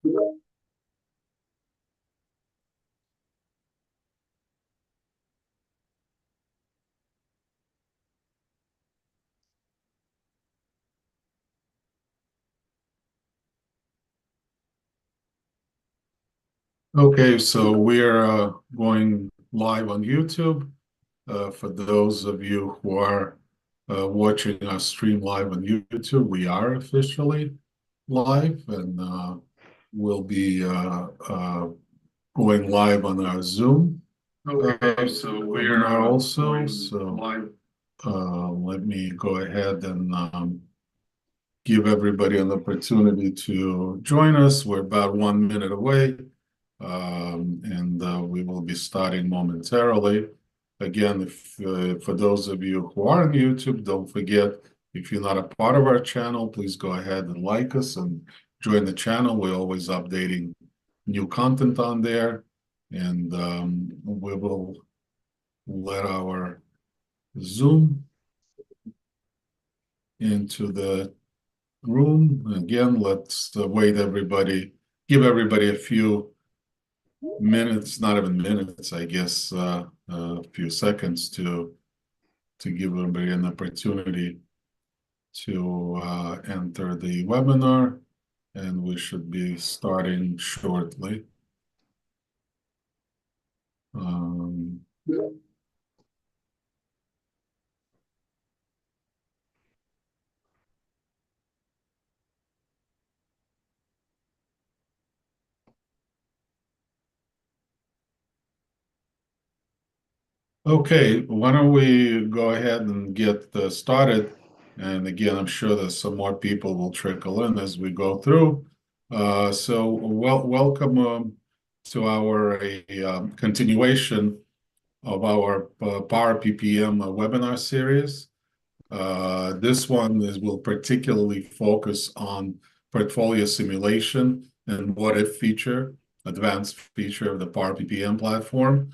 Okay, so we're going live on YouTube. For those of you who are watching our stream live on YouTube, we are officially live, and we'll be going live on our Zoom webinar also. So let me go ahead and give everybody an opportunity to join us. We're about 1 minute away. And we will be starting momentarily. Again, if for those of you who are on YouTube, don't forget, if you're not a part of our channel, please go ahead and like us and join the channel. We're always updating new content on there, and we will let our Zoom into the room. Again, let's wait everybody, give everybody a few minutes, not even minutes, I guess, a few seconds to give everybody an opportunity to enter the webinar, and we should be starting shortly. Um, okay, why don't we go ahead and get started? And again, I'm sure that some more people will trickle in as we go through. So welcome to our continuation of our Power PPM webinar series. This one will particularly focus on portfolio simulation and what if feature, advanced feature of the Power PPM platform.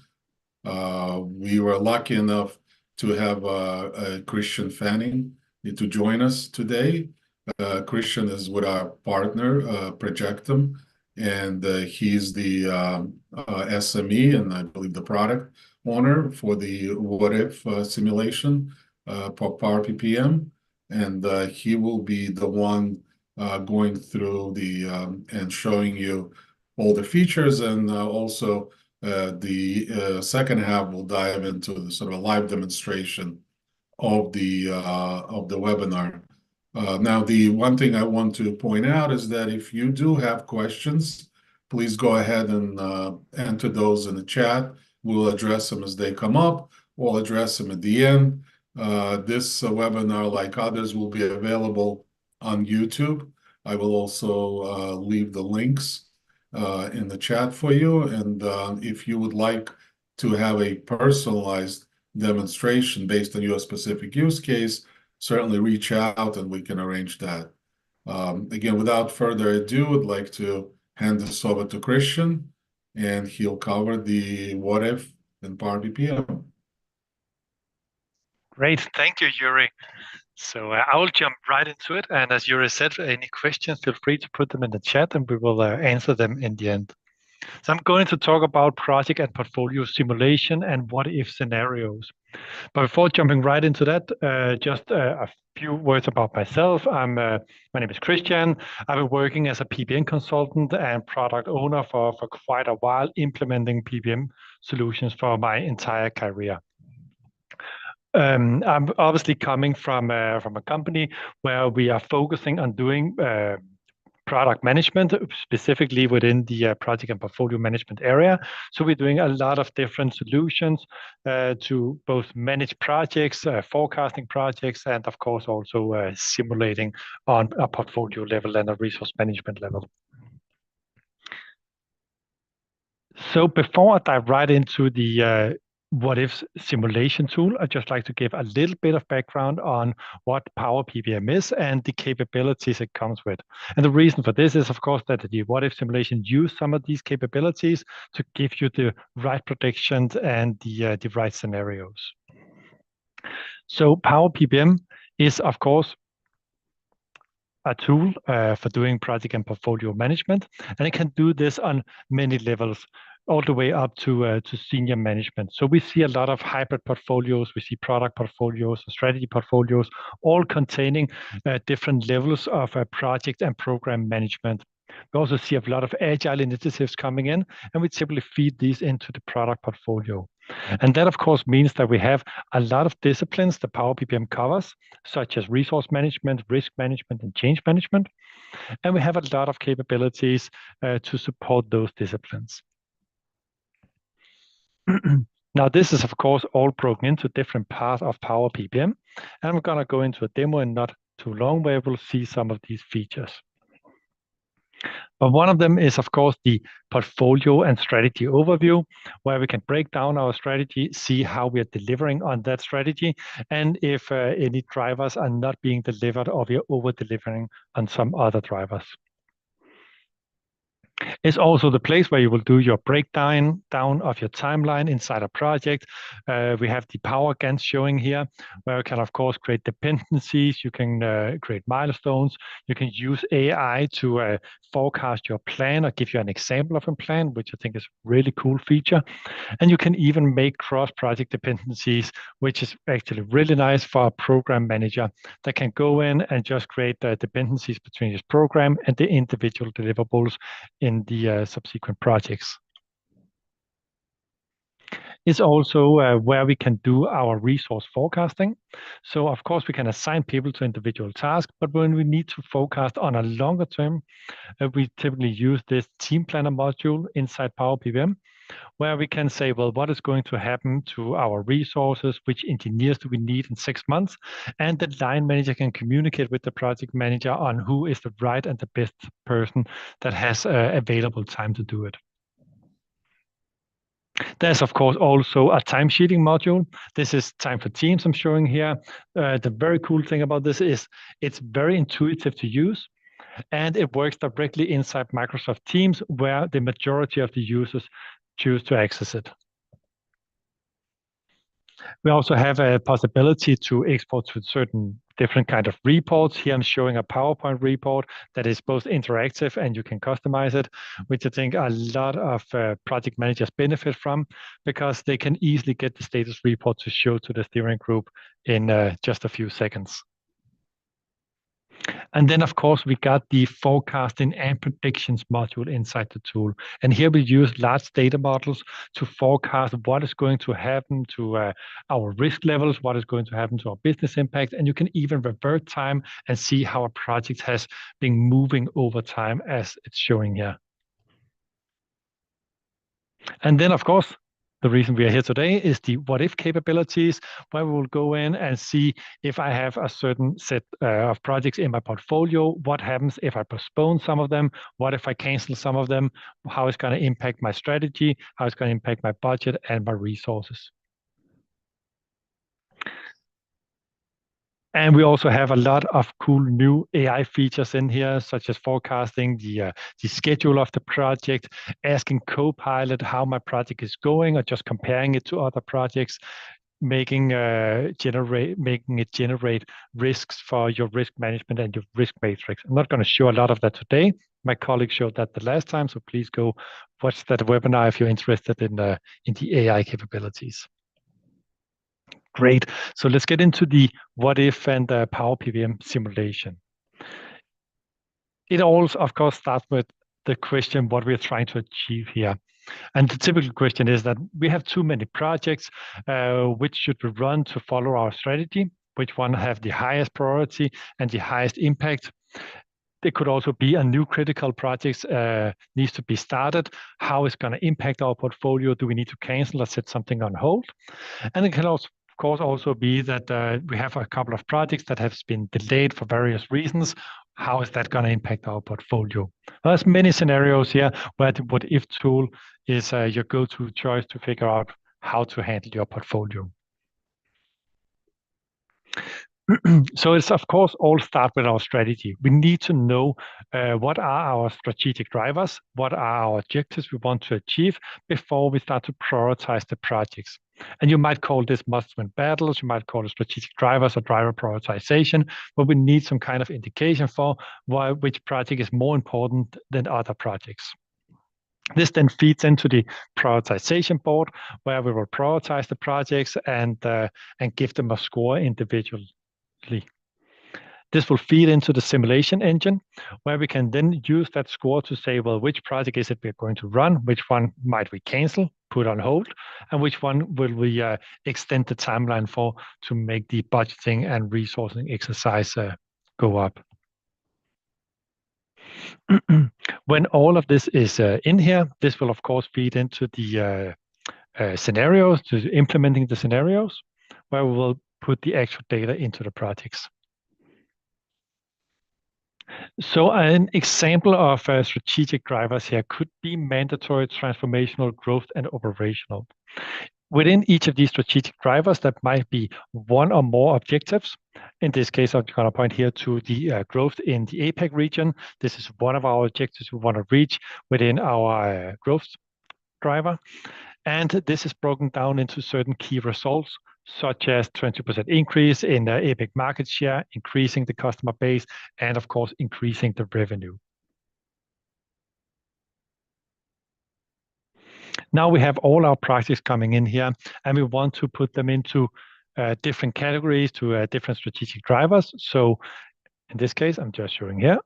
We were lucky enough to have Christian Fanning to join us today. Christian is with our partner, Projectum, and he's the SME and I believe the product owner for the what if simulation for Power PPM. And he will be the one going through the and showing you all the features, and also the second half will dive into the sort of a live demonstration of the webinar. Now, the one thing I want to point out is that if you do have questions, please go ahead and enter those in the chat. We'll address them as they come up. We'll address them at the end. This webinar, like others, will be available on YouTube. I will also leave the links in the chat for you. And if you would like to have a personalized demonstration based on your specific use case, certainly reach out and we can arrange that. Again, without further ado, I'd like to hand this over to Christian, and he'll cover the what if and Power BPM. Great, thank you, Yuri. So I will jump right into it. And as Yuri said, any questions, feel free to put them in the chat and we will answer them in the end. So I'm going to talk about project and portfolio simulation and what if scenarios. But before jumping right into that, just a few words about myself. My name is Christian. I've been working as a PPM consultant and product owner for quite a while, implementing PPM solutions for my entire career. I'm obviously coming from a company where we are focusing on doing product management, specifically within the project and portfolio management area. So we're doing a lot of different solutions to both manage projects, forecasting projects, and of course also simulating on a portfolio level and a resource management level. So before I dive right into the what if simulation tool, I'd just like to give a little bit of background on what Power PPM is and the capabilities it comes with. And the reason for this is, of course, that the what if simulation use some of these capabilities to give you the right predictions and the right scenarios. So Power PPM is, of course, a tool for doing project and portfolio management, and it can do this on many levels, all the way up to senior management. So we see a lot of hybrid portfolios, we see product portfolios, strategy portfolios, all containing different levels of project and program management. We also see a lot of agile initiatives coming in, and we typically feed these into the product portfolio. And that, of course, means that we have a lot of disciplines that Power PPM covers, such as resource management, risk management, and change management. And we have a lot of capabilities to support those disciplines. Now, this is, of course, all broken into different parts of Power PPM. And I'm going to go into a demo in not too long where we'll see some of these features. But one of them is, of course, the portfolio and strategy overview, where we can break down our strategy, see how we are delivering on that strategy, and if any drivers are not being delivered or we are over-delivering on some other drivers. It's also the place where you will do your breakdown of your timeline inside a project. We have the Power Gantt showing here, where you can, of course, create dependencies. You can create milestones. You can use AI to forecast your plan or give you an example of a plan, which I think is a really cool feature. And you can even make cross-project dependencies, which is actually really nice for a program manager that can go in and just create dependencies between his program and the individual deliverables in the subsequent projects. It's also where we can do our resource forecasting. So of course we can assign people to individual tasks, but when we need to forecast on a longer term, we typically use this team planner module inside Power PPM, where we can say, well, what is going to happen to our resources? Which engineers do we need in 6 months? And the line manager can communicate with the project manager on who is the right and the best person that has available time to do it. There's, of course, also a time sheeting module. This is time for teams I'm showing here. The very cool thing about this is it's very intuitive to use, and it works directly inside Microsoft Teams, where the majority of the users choose to access it. We also have a possibility to export to certain different kind of reports. Here I'm showing a PowerPoint report that is both interactive and you can customize it, which I think a lot of project managers benefit from, because they can easily get the status report to show to the steering group in just a few seconds. And then, of course, we got the forecasting and predictions module inside the tool. And here we use large data models to forecast what is going to happen to our risk levels, what is going to happen to our business impact. And you can even revert time and see how a project has been moving over time, as it's showing here. And then, of course, the reason we are here today is the what if capabilities, where we will go in and see if I have a certain set of projects in my portfolio, what happens if I postpone some of them, what if I cancel some of them, how it's going to impact my strategy, how it's going to impact my budget and my resources. And we also have a lot of cool new AI features in here, such as forecasting the schedule of the project, asking Copilot how my project is going, or just comparing it to other projects, making it generate risks for your risk management and your risk matrix. I'm not going to show a lot of that today. My colleague showed that the last time, so please go watch that webinar if you're interested in the AI capabilities. Great. So let's get into the what if and the Power PPM simulation. It all, of course, starts with the question what we're trying to achieve here. And the typical question is that we have too many projects. Which should we run to follow our strategy? Which one have the highest priority and the highest impact? There could also be a new critical project needs to be started. How is going to impact our portfolio? Do we need to cancel or set something on hold? And it can also, of course, also be that we have a couple of projects that have been delayed for various reasons. How is that going to impact our portfolio? There's many scenarios here where the what if tool is your go-to choice to figure out how to handle your portfolio. So it's of course all start with our strategy. We need to know what are our strategic drivers, what are our objectives we want to achieve before we start to prioritize the projects. And you might call this must-win battles, you might call it strategic drivers or driver prioritization, but we need some kind of indication for which project is more important than other projects. This then feeds into the prioritization board, where we will prioritize the projects and give them a score individually. This will feed into the simulation engine, where we can then use that score to say, well, which project is it we're going to run, which one might we cancel, put on hold, and which one will we extend the timeline for to make the budgeting and resourcing exercise go up. When all of this is in here, this will of course feed into the scenarios, to implementing the scenarios, where we will put the actual data into the projects. So an example of strategic drivers here could be mandatory, transformational, growth, and operational. Within each of these strategic drivers, that might be one or more objectives. In this case, I'm going to point here to the growth in the APAC region. This is one of our objectives we want to reach within our growth driver. And this is broken down into certain key results, such as 20% increase in the APAC market share, increasing the customer base, and of course, increasing the revenue. Now we have all our projects coming in here, and we want to put them into different categories, to different strategic drivers. So in this case, I'm just showing here.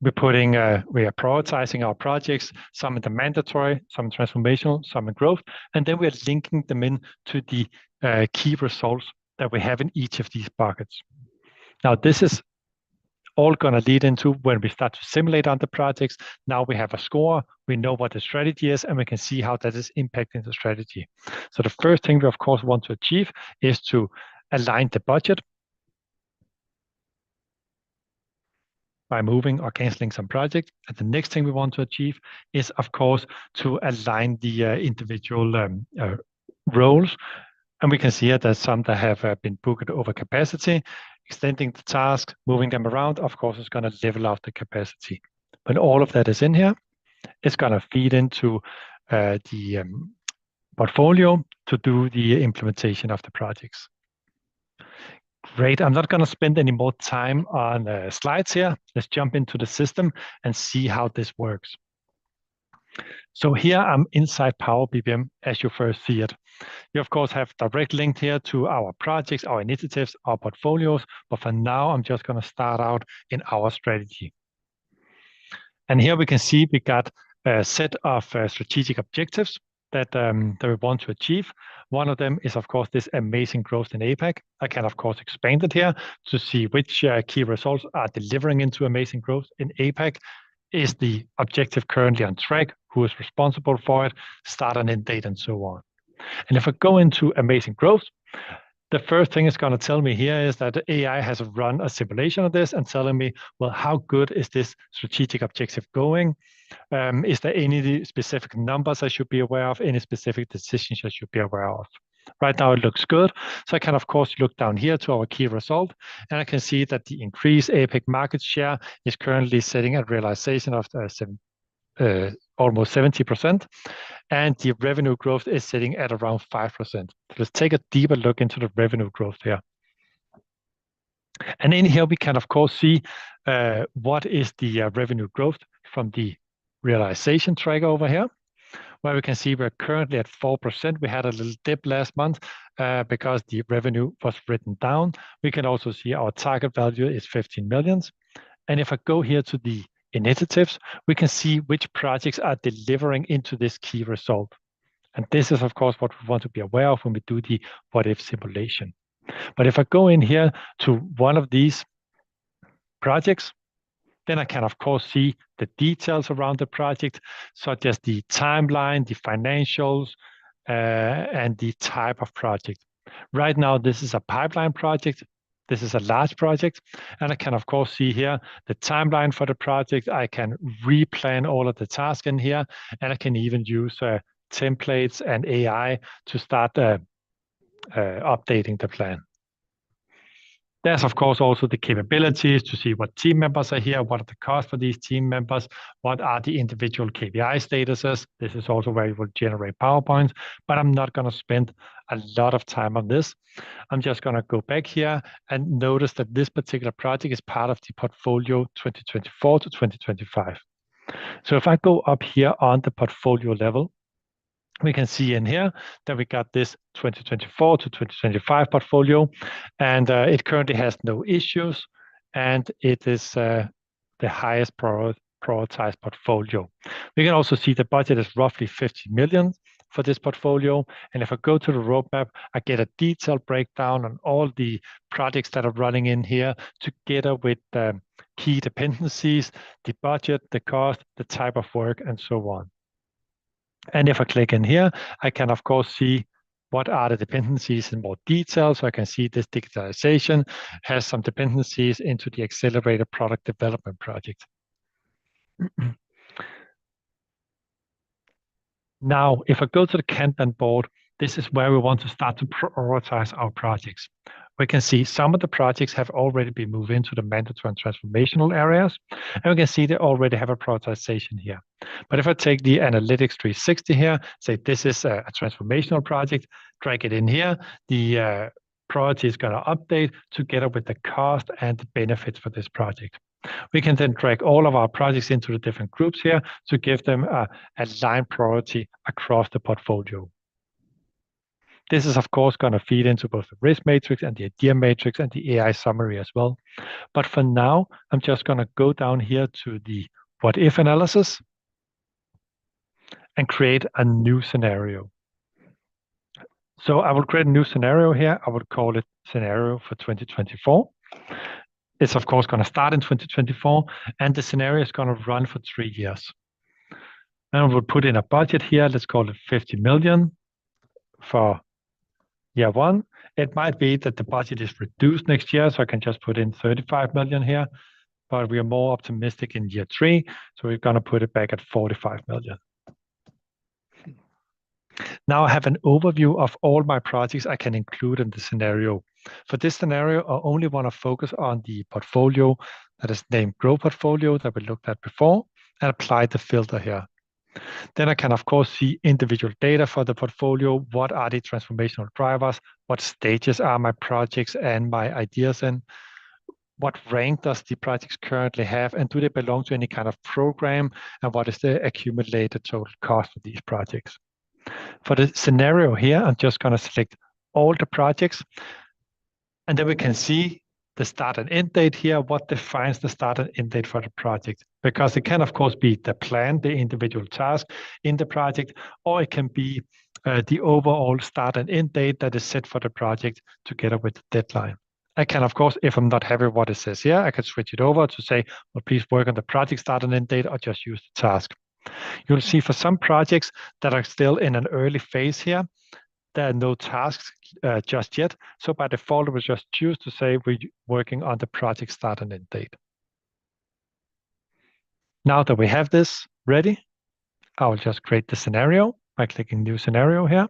We are prioritizing our projects, some in the mandatory, some in transformational, some in growth, and then we are linking them in to the key results that we have in each of these buckets. Now, this is all going to lead into when we start to simulate on the projects. Now we have a score, we know what the strategy is, and we can see how that is impacting the strategy. So the first thing we, of course, want to achieve is to align the budget by moving or canceling some projects. And the next thing we want to achieve is, of course, to align the individual roles. And we can see here there's some that have been booked over capacity. Extending the task, moving them around, of course, is going to level out the capacity. When all of that is in here, it's going to feed into the portfolio to do the implementation of the projects. Great. I'm not going to spend any more time on slides here. Let's jump into the system and see how this works. So here I'm inside Power PPM as you first see it. You, of course, have direct link here to our projects, our initiatives, our portfolios. But for now, I'm just going to start out in our strategy. And here we can see we got a set of strategic objectives that we want to achieve. One of them is, of course, this amazing growth in APAC. I can, of course, expand it here to see which key results are delivering into amazing growth in APAC. Is the objective currently on track? Who is responsible for it? Start and end date and so on. And if I go into amazing growth, the first thing it's going to tell me here is that the AI has run a simulation of this and telling me, well, how good is this strategic objective going? Is there any specific numbers I should be aware of? Any specific decisions I should be aware of? Right now it looks good. So I can, of course, look down here to our key result, and I can see that the increased APAC market share is currently setting a realization of almost 70%, and the revenue growth is sitting at around 5%. Let's take a deeper look into the revenue growth here. And in here, we can, of course, see what is the revenue growth from the realization track over here, where we can see we're currently at 4%. We had a little dip last month because the revenue was written down. We can also see our target value is 15 million. And if I go here to the initiatives, we can see which projects are delivering into this key result. And this is, of course, what we want to be aware of when we do the what-if simulation. But if I go in here to one of these projects, then I can, of course, see the details around the project, such as the timeline, the financials, and the type of project. Right now, this is a pipeline project. This is a large project. And I can, of course, see here the timeline for the project. I can replan all of the tasks in here. And I can even use templates and AI to start updating the plan. There's, of course, also the capabilities to see what team members are here, what are the costs for these team members, what are the individual KPI statuses. This is also where you will generate PowerPoints, but I'm not going to spend a lot of time on this. I'm just going to go back here and notice that this particular project is part of the portfolio 2024 to 2025. So if I go up here on the portfolio level, we can see in here that we got this 2024 to 2025 portfolio, and it currently has no issues, and it is the highest prioritized portfolio. We can also see the budget is roughly 50 million for this portfolio. And if I go to the roadmap, I get a detailed breakdown on all the projects that are running in here together with key dependencies, the budget, the cost, the type of work, and so on. And if I click in here, I can, of course, see what are the dependencies in more detail. So I can see this digitalization has some dependencies into the accelerated product development project. Now, if I go to the Kanban board, this is where we want to start to prioritize our projects. We can see some of the projects have already been moved into the mandatory and transformational areas, and we can see they already have a prioritization here. But if I take the Analytics 360 here, say this is a transformational project, drag it in here, the priority is going to update together with the cost and the benefits for this project. We can then drag all of our projects into the different groups here to give them a line priority across the portfolio. This is, of course, going to feed into both the risk matrix and the idea matrix and the AI summary as well. But for now, I'm just going to go down here to the what if analysis and create a new scenario. So I will create a new scenario here. I would call it scenario for 2024. It's, of course, going to start in 2024, and the scenario is going to run for 3 years. And we'll put in a budget here. Let's call it 50 million for year one. It might be that the budget is reduced next year, so I can just put in 35 million here, but we are more optimistic in year 3, so we're going to put it back at 45 million. Now I have an overview of all my projects I can include in the scenario. For this scenario, I only want to focus on the portfolio that is named Grow Portfolio that we looked at before and apply the filter here. Then I can, of course, see individual data for the portfolio. What are the transformational drivers? What stages are my projects and my ideas in? What rank does the projects currently have? And do they belong to any kind of program? And what is the accumulated total cost of these projects? For the scenario here, I'm just going to select all the projects. And then we can see the start and end date here, what defines the start and end date for the project. Because it can, of course, be the plan, the individual task in the project, or it can be the overall start and end date that is set for the project together with the deadline. I can, of course, if I'm not happy with what it says here, I can switch it over to say, well, please work on the project start and end date or just use the task. You'll see for some projects that are still in an early phase here, there are no tasks just yet. So by default, we'll just choose to say we're working on the project start and end date. Now that we have this ready, I will just create the scenario by clicking New Scenario here.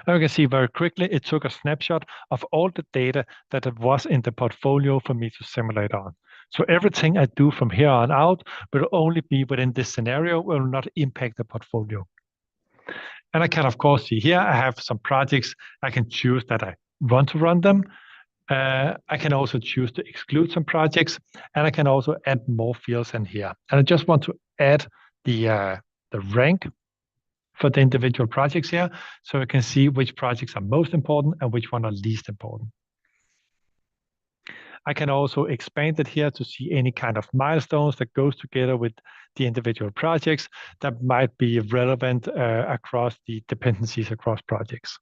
And you can see very quickly, it took a snapshot of all the data that was in the portfolio for me to simulate on. So everything I do from here on out will only be within this scenario, will not impact the portfolio. And I can, of course, see here, I have some projects I can choose that I want to run them. I can also choose to exclude some projects, and I can also add more fields in here. And I just want to add the rank for the individual projects here, so we can see which projects are most important and which one are least important. I can also expand it here to see any kind of milestones that goes together with the individual projects that might be relevant across the dependencies across projects.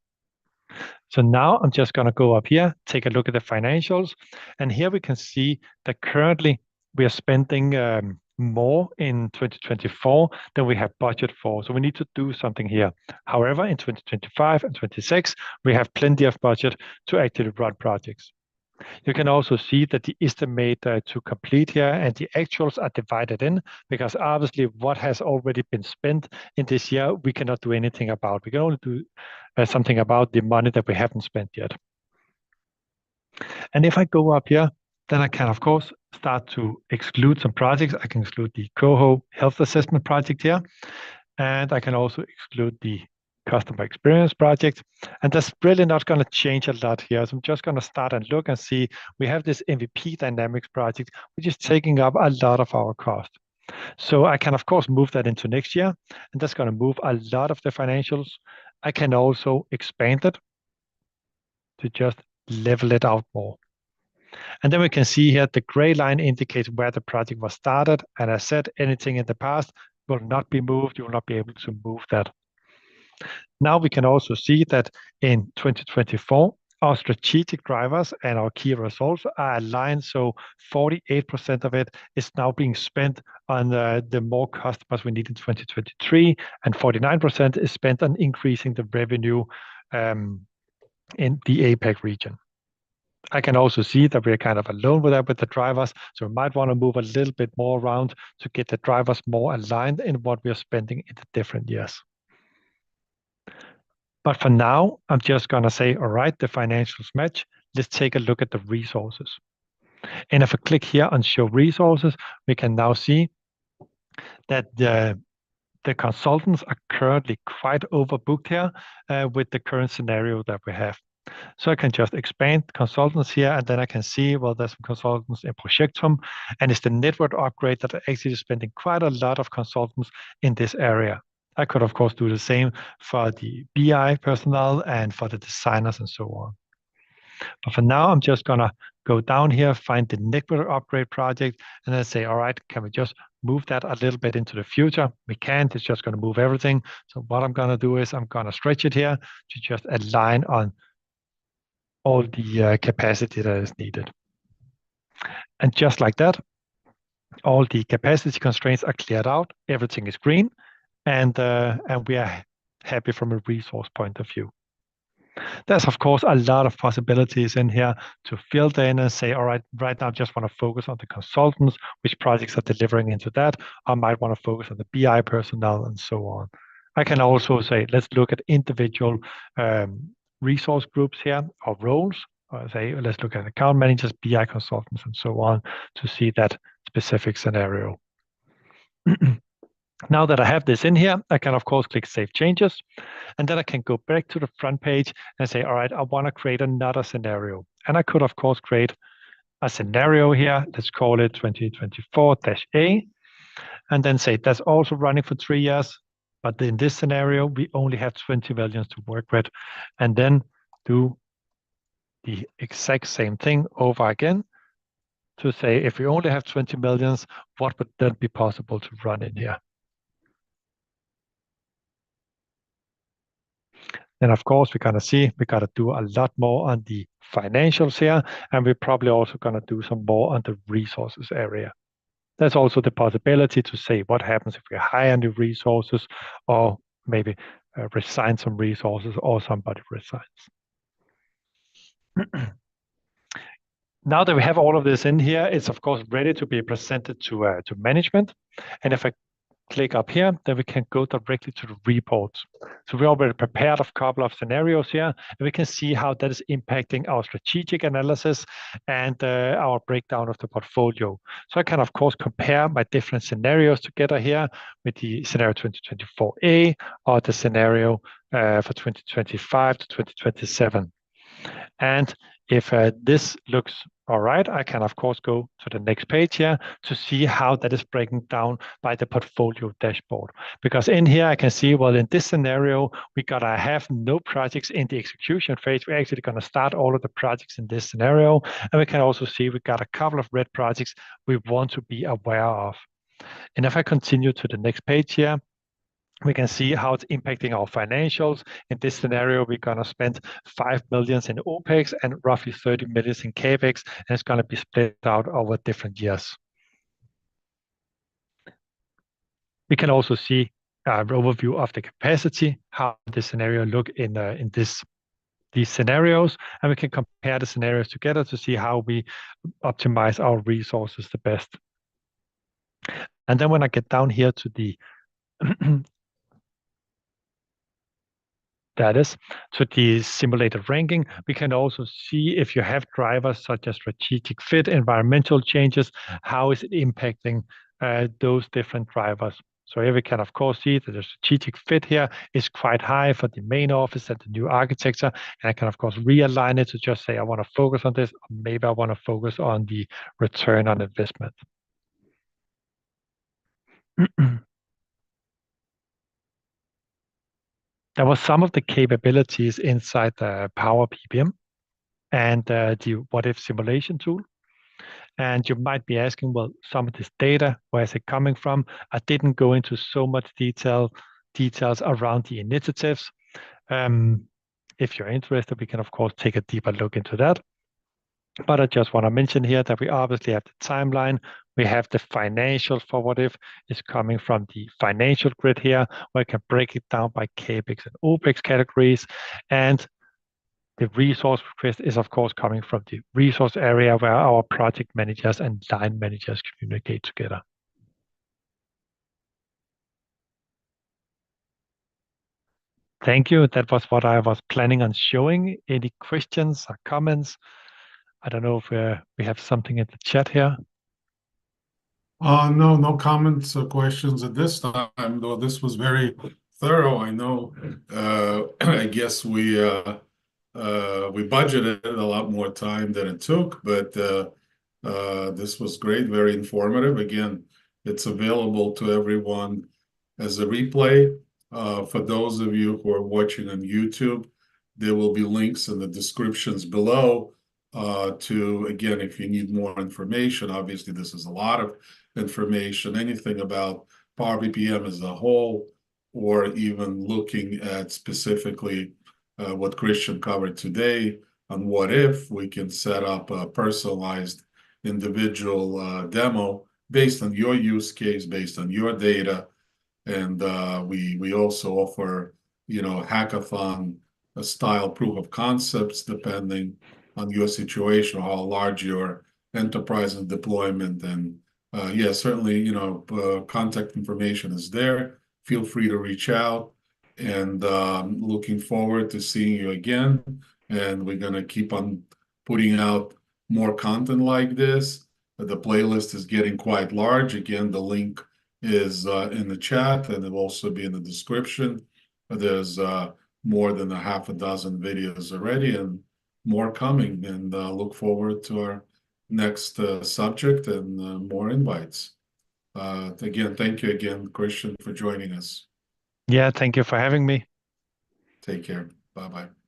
So now I'm just going to go up here, take a look at the financials, and here we can see that currently we are spending more in 2024 than we have budget for. So we need to do something here. However, in 2025 and 26, we have plenty of budget to actually run projects. You can also see that the estimate to complete here and the actuals are divided in, because obviously what has already been spent in this year, we cannot do anything about. We can only do something about the money that we haven't spent yet. And if I go up here, then I can, of course, start to exclude some projects. I can exclude the Coho Health Assessment project here, and I can also exclude the customer experience project. And that's really not going to change a lot here. So I'm just going to start and look and see, we have this MVP Dynamics project, which is taking up a lot of our cost. So I can, of course, move that into next year, and that's going to move a lot of the financials. I can also expand it to just level it out more. And then we can see here the gray line indicates where the project was started. And I said anything in the past will not be moved. You will not be able to move that. Now we can also see that in 2024, our strategic drivers and our key results are aligned. So 48% of it is now being spent on the more customers we need in 2023, and 49% is spent on increasing the revenue in the APAC region. I can also see that we're kind of alone with that with the drivers. So we might want to move a little bit more around to get the drivers more aligned in what we're spending in the different years. But for now, I'm just going to say, all right, the financials match. Let's take a look at the resources. And if I click here on show resources, we can now see that the consultants are currently quite overbooked here with the current scenario that we have. So I can just expand consultants here, and then I can see, well, there's some consultants in Projectum, and it's the network upgrade that are actually spending quite a lot of consultants in this area. I could, of course, do the same for the BI personnel and for the designers and so on. But for now, I'm just going to go down here, find the network upgrade project, and then say, all right, can we just move that a little bit into the future? We can't, it's just going to move everything. So what I'm going to do is I'm going to stretch it here to just align on all the capacity that is needed. And just like that, all the capacity constraints are cleared out, everything is green, and we are happy from a resource point of view. There's, of course, a lot of possibilities in here to filter in and say, all right, right now I just want to focus on the consultants, which projects are delivering into that. I might want to focus on the BI personnel and so on. I can also say, let's look at individual resource groups here or roles. Say, let's look at account managers, BI consultants, and so on to see that specific scenario. Now that I have this in here, I can, of course, click Save Changes. And then I can go back to the front page and say, all right, I want to create another scenario. And I could, of course, create a scenario here. Let's call it 2024-A. And then say that's also running for 3 years. But in this scenario, we only have 20 million to work with. And then do the exact same thing over again to say, if we only have 20 millions, what would then be possible to run in here? And of course, we're going to see we got to do a lot more on the financials here, and we're probably also going to do some more on the resources area. There's also the possibility to say what happens if we hire new resources, or maybe resign some resources, or somebody resigns. Now that we have all of this in here, it's of course ready to be presented to management. And if I click up here, then we can go directly to the reports. So we already prepared a couple of scenarios here, and we can see how that is impacting our strategic analysis and our breakdown of the portfolio. So I can, of course, compare my different scenarios together here with the scenario 2024-A or the scenario for 2025 to 2027. And if this looks all right, I can, of course, go to the next page here to see how that is breaking down by the portfolio dashboard. Because in here, I can see, well, in this scenario, we got to have no projects in the execution phase. We're actually going to start all of the projects in this scenario. And we can also see we got a couple of red projects we want to be aware of. And if I continue to the next page here, we can see how it's impacting our financials. In this scenario, we're going to spend 5 million in OPEX and roughly 30 million in CAPEX, and it's going to be split out over different years. We can also see an overview of the capacity, how the scenario look in this these scenarios, and we can compare the scenarios together to see how we optimize our resources the best. And then when I get down here to the that is, to the simulated ranking, we can also see if you have drivers such as strategic fit, environmental changes, how is it impacting those different drivers. So here we can, of course, see that the strategic fit here is quite high for the main office and the new architecture. And I can, of course, realign it to just say, I want to focus on this, or maybe I want to focus on the return on investment. There was some of the capabilities inside the Power PPM and the what if simulation tool. And you might be asking, well, some of this data, where is it coming from? I didn't go into so much details around the initiatives. If you're interested, we can of course take a deeper look into that. But I just want to mention here that we obviously have the timeline. We have the financials for what if is coming from the financial grid here, where I can break it down by CAPEX and OPEX categories. And the resource request is, of course, coming from the resource area where our project managers and line managers communicate together. Thank you. That was what I was planning on showing. Any questions or comments? I don't know if we have something in the chat here. No, no comments or questions at this time, though this was very thorough. I know, I guess we budgeted a lot more time than it took, but this was great, very informative. Again, it's available to everyone as a replay. For those of you who are watching on YouTube, there will be links in the descriptions below to, again, if you need more information. Obviously, this is a lot of information, anything about Power PPM as a whole, or even looking at specifically what Christian covered today on what if we can set up a personalized individual demo based on your use case, based on your data. And we also offer, hackathon style proof of concepts depending on your situation, how large your enterprise and deployment. And yeah, certainly, contact information is there. Feel free to reach out. And looking forward to seeing you again. And we're going to keep on putting out more content like this. The playlist is getting quite large. Again, the link is in the chat, and it'll also be in the description. There's more than a half a dozen videos already and more coming. And look forward to our next subject and more invites. Again, thank you again, Christian, for joining us. Yeah, thank you for having me. Take care. Bye-bye.